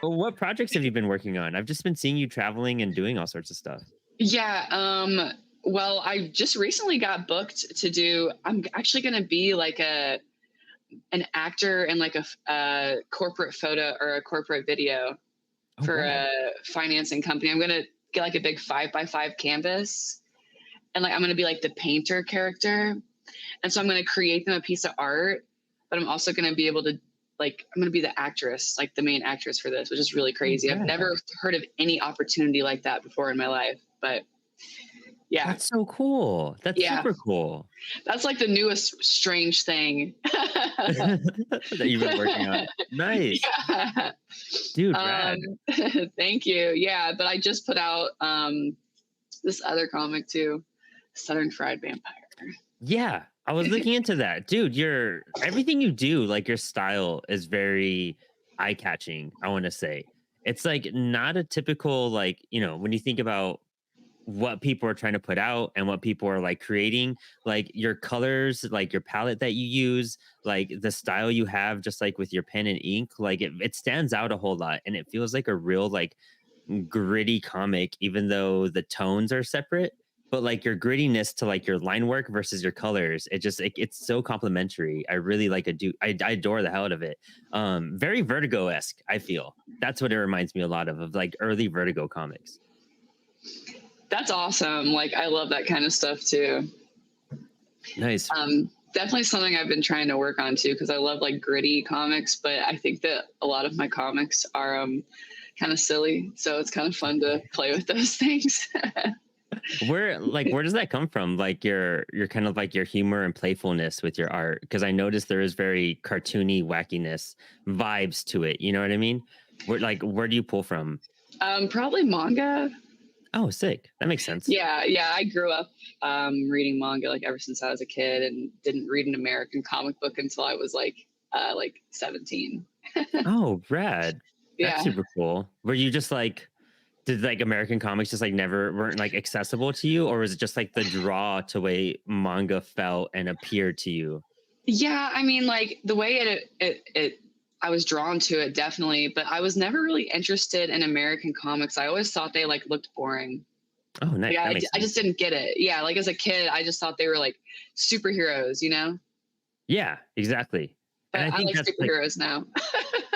Well, what projects have you been working on? I've just been seeing you traveling and doing all sorts of stuff. Yeah. Well, I just recently got booked to do. I'm actually going to be like an actor in like a corporate photo or a corporate video Oh, for rad. a financing company. I'm going to get like a big 5x5 canvas, and like I'm going to be like the painter character. And so I'm going to create them a piece of art, but I'm also going to be able to like I'm going to be the actress, like the main actress for this, which is really Oh, crazy. I've rad. never heard of any opportunity like that before in my life, but yeah. That's so cool. That's Yeah, super cool. that's like the newest strange thing. That you've been working on. Nice. Yeah. Dude, Um, rad. thank you. Yeah, but I just put out this other comic too, Southern Fried Vampire. Yeah, I was looking into that. Dude, your everything you do, like your style is very eye-catching, I want to say. It's like not a typical like, when you think about what people are trying to put out and what people are like creating, like your colors, like your palette that you use, like the style you have just like with your pen and ink, like it stands out a whole lot and it feels like a real like gritty comic, even though the tones are separate. But like your grittiness to like your line work versus your colors, it's so complimentary. I really like I adore the hell out of it. Very Vertigo-esque, I feel. That's what it reminds me a lot of like early Vertigo comics. That's awesome. Like I love that kind of stuff too. Nice. Definitely something I've been trying to work on too, because I love like gritty comics, but I think that a lot of my comics are kind of silly. So it's kind of fun to play with those things. Where does that come from? Like your kind of like your humor and playfulness with your art? Because I noticed there is very cartoony wackiness vibes to it. You know what I mean? Where do you pull from? Probably manga. Oh, sick. That makes sense. Yeah, yeah. I grew up reading manga like ever since I was a kid, and didn't read an American comic book until I was like 17. Oh, rad. That's Yeah. super cool. Were you just like did like American comics just like never weren't like accessible to you, or was it just like the draw to way manga felt and appeared to you? Yeah, I mean, like the way I was drawn to it definitely, but I was never really interested in American comics. I always thought they like looked boring. Oh, nice. Yeah, That makes I just sense. didn't get it. Yeah, like as a kid, I just thought they were like superheroes, you know. Yeah, exactly. And But I I think like that's like superheroes now.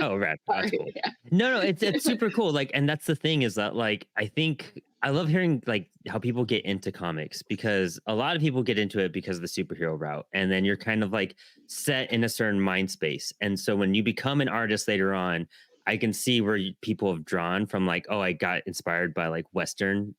oh, rad. That's Sorry. cool. Yeah. No, it's super cool. Like, and that's the thing is that like I think I love hearing like how people get into comics because a lot of people get into it because of the superhero route, and then you're kind of like set in a certain mind space. And so when you become an artist later on, I can see where people have drawn from like, oh, I got inspired by like Western,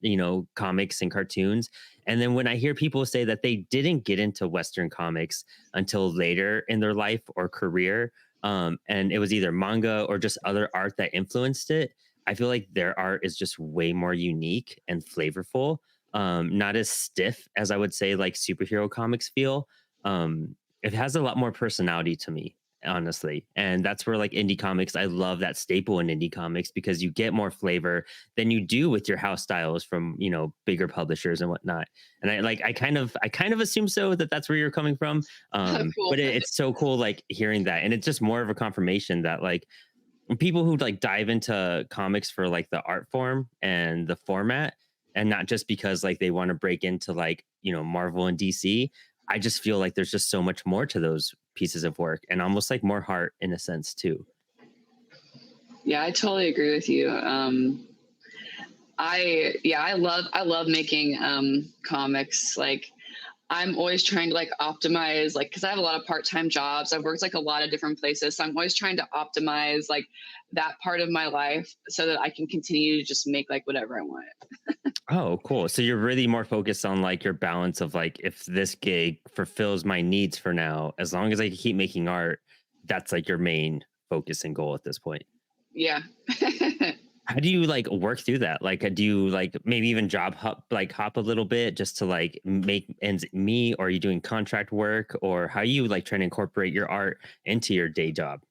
comics and cartoons. And then when I hear people say that they didn't get into Western comics until later in their life or career, and it was either manga or just other art that influenced it. I feel like their art is just way more unique and flavorful. Not as stiff as I would say like superhero comics feel. It has a lot more personality to me, honestly. And that's where like indie comics, I love that staple in indie comics because you get more flavor than you do with your house styles from, bigger publishers and whatnot. And I kind of assume so that that's where you're coming from. Cool. But it's so cool like hearing that, and it's just more of a confirmation that like people who like dive into comics for like the art form and the format, and not just because like they want to break into like Marvel and DC. I just feel like there's just so much more to those pieces of work, and almost like more heart in a sense too. Yeah, I totally agree with you. I love making comics. Like I'm always trying to like optimize, like, because I have a lot of part-time jobs. I've worked like a lot of different places. So I'm always trying to optimize like that part of my life so that I can continue to just make like whatever I want. Oh, cool. So you're really more focused on like your balance of like if this gig fulfills my needs for now, as long as I can keep making art, that's like your main focus and goal at this point. Yeah. How do you like work through that? Like, do you like maybe even hop a little bit just to like make ends meet? Or are you doing contract work, or how you like trying to incorporate your art into your day job?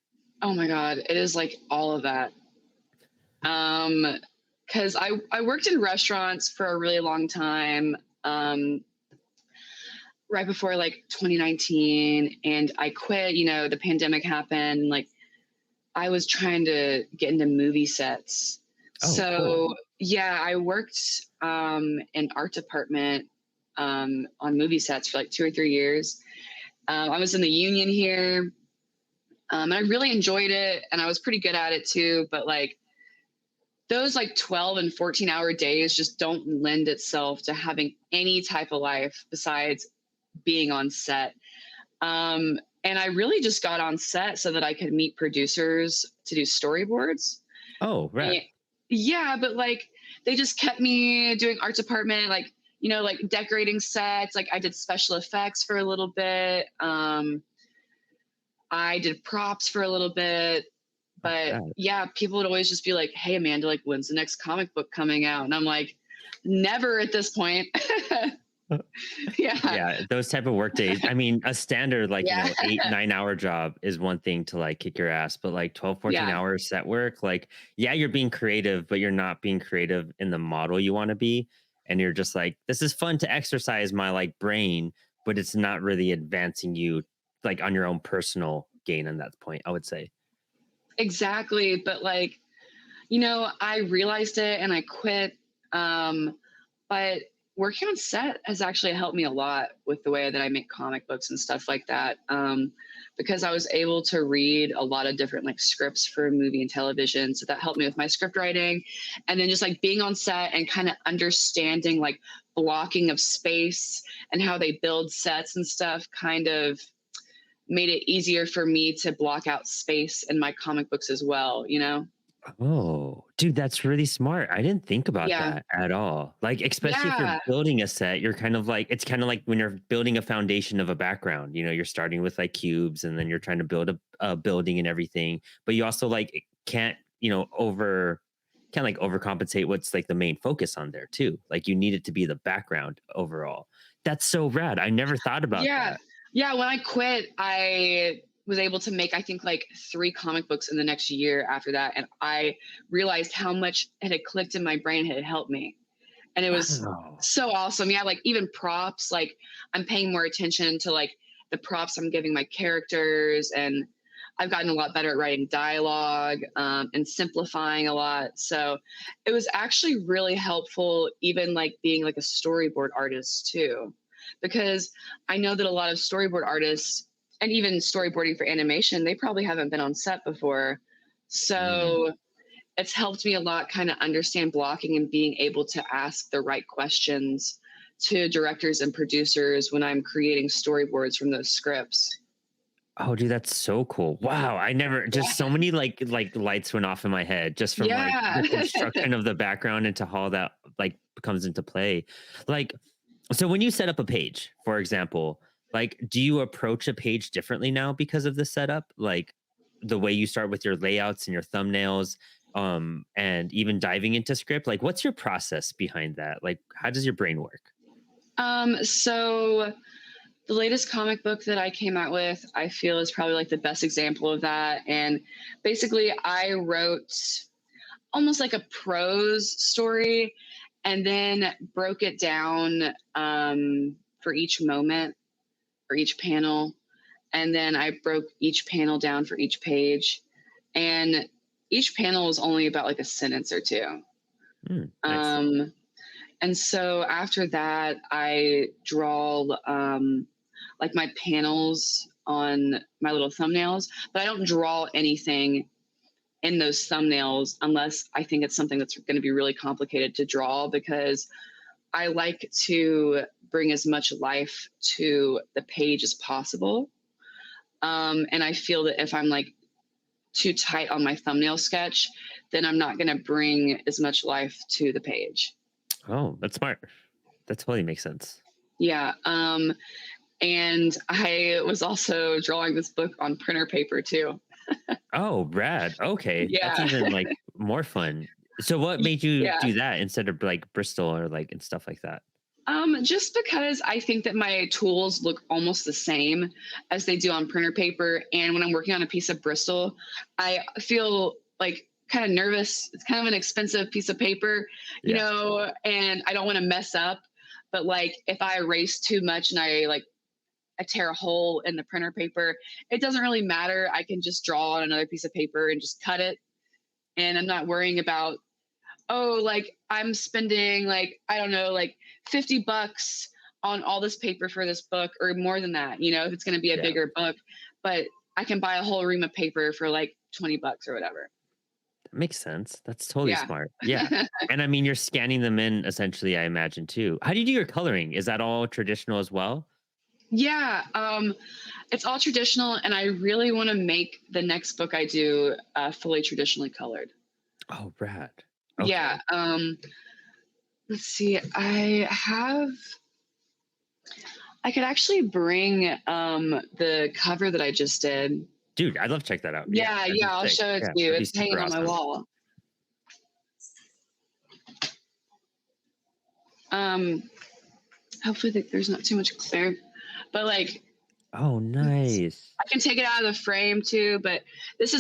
Oh my God. It is like all of that. Because I worked in restaurants for a really long time. Right before like 2019, and I quit, the pandemic happened, like I was trying to get into movie sets. Oh, cool. So yeah, I worked in art department on movie sets for like 2 or 3 years. I was in the union here, and I really enjoyed it, and I was pretty good at it too. But like those like 12 and 14-hour days just don't lend itself to having any type of life besides being on set. And I really just got on set so that I could meet producers to do storyboards. Oh, And right. yeah, but like they just kept me doing art department, like, like decorating sets. Like I did special effects for a little bit. I did props for a little bit. Oh, But God. yeah, people would always just be like, "Hey, Amanda, like, when's the next comic book coming out?" And I'm like, "Never at this point." Yeah. Yeah, those type of work days. I mean, a standard like, Yeah. 8, 9 hour job is one thing to like kick your ass, but like 12, 14 Yeah. hours set work, like, yeah, you're being creative, but you're not being creative in the model you want to be. And you're just like, this is fun to exercise my like brain, but it's not really advancing you like on your own personal gain on that point, I would say. Exactly. But like, I realized it and I quit. But working on set has actually helped me a lot with the way that I make comic books and stuff like that. Because I was able to read a lot of different like scripts for movie and television. So that helped me with my script writing. And then just like being on set and kind of understanding like blocking of space and how they build sets and stuff kind of made it easier for me to block out space in my comic books as well. Oh, dude, that's really smart. I didn't think about Yeah. that at all. Like, especially if you're Yeah. building a set, you're kind of like, it's kind of like when you're building a foundation of a background, you're starting with like cubes and then you're trying to build a building and everything. But you also like can't, can't like overcompensate what's like the main focus on there too. Like you need it to be the background overall. That's so rad. I never thought about Yeah. that. Yeah. When I quit, I was able to make, I think, like 3 comic books in the next year after that. And I realized how much it had clicked in my brain, had helped me. And it was Wow. so awesome. Yeah. Like even props, like I'm paying more attention to like the props I'm giving my characters. And I've gotten a lot better at writing dialogue and simplifying a lot. So it was actually really helpful, even like being like a storyboard artist too, because I know that a lot of storyboard artists and even storyboarding for animation, they probably haven't been on set before. Mm. So it's helped me a lot kind of understand blocking and being able to ask the right questions to directors and producers when I'm creating storyboards from those scripts. Oh, dude, that's so cool. Wow, I never just so Yeah. many like lights went off in my head just from like Yeah. the construction of the background into how that like comes into play. Like, so when you set up a page, for example, like do you approach a page differently now because of the setup? Like the way you start with your layouts and your thumbnails, and even diving into script, like what's your process behind that? Like how does your brain work? So the latest comic book that I came out with, I feel is probably like the best example of that. And basically, I wrote almost like a prose story and then broke it down for each moment, for each panel. And then I broke each panel down for each page. And each panel was only about like a sentence or two. Nice. Um, and so after that, I draw like my panels on my little thumbnails, but I don't draw anything in those thumbnails unless I think it's something that's going to be really complicated to draw, because I like to bring as much life to the page as possible. And I feel that if I'm like too tight on my thumbnail sketch, then I'm not going to bring as much life to the page. Oh, that's smart. That totally makes sense. Yeah. And I was also drawing this book on printer paper too. Oh, rad. Okay. That's Yeah. even like more fun. So what made you Yeah. do that instead of like Bristol or like and stuff like that? Just because I think that my tools look almost the same as they do on printer paper. And when I'm working on a piece of Bristol, I feel like kind of nervous. It's kind of an expensive piece of paper, Yeah. and I don't want to mess up. But like if I erase too much and I like I tear a hole in the printer paper, it doesn't really matter. I can just draw on another piece of paper and just cut it. And I'm not worrying about, oh, like I'm spending like, I don't know, like $50 on all this paper for this book or more than that, if it's going to be a Yeah. bigger book, but I can buy a whole ream of paper for like $20 or whatever. That makes sense. That's totally Yeah. smart. Yeah. And I mean, you're scanning them in essentially, I imagine too. How do you do your coloring? Is that all traditional as well? Yeah. It's all traditional. And I really want to make the next book I do fully traditionally colored. Oh, rad. Yeah. Okay. Let's see. I could actually bring the cover that I just did. Dude, I'd love to check that out. Yeah. Yeah, That'd be I'll sick. show it to Yeah. you. That'd be It's hanging super on my awesome. wall. Um, hopefully there's not too much glare, but like Oh, nice. I can take it out of the frame too. But this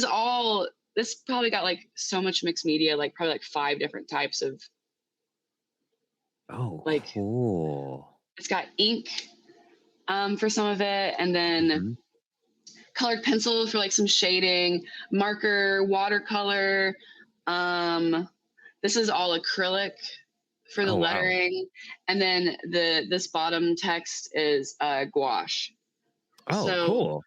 probably got like so much mixed media, like probably like 5 different types of Oh, like. cool. It's got ink for some of it, and then Mhm. colored pencil for like some shading, marker, watercolor. This is all acrylic for the Oh, wow. lettering, and then this bottom text is gouache. Oh, So cool.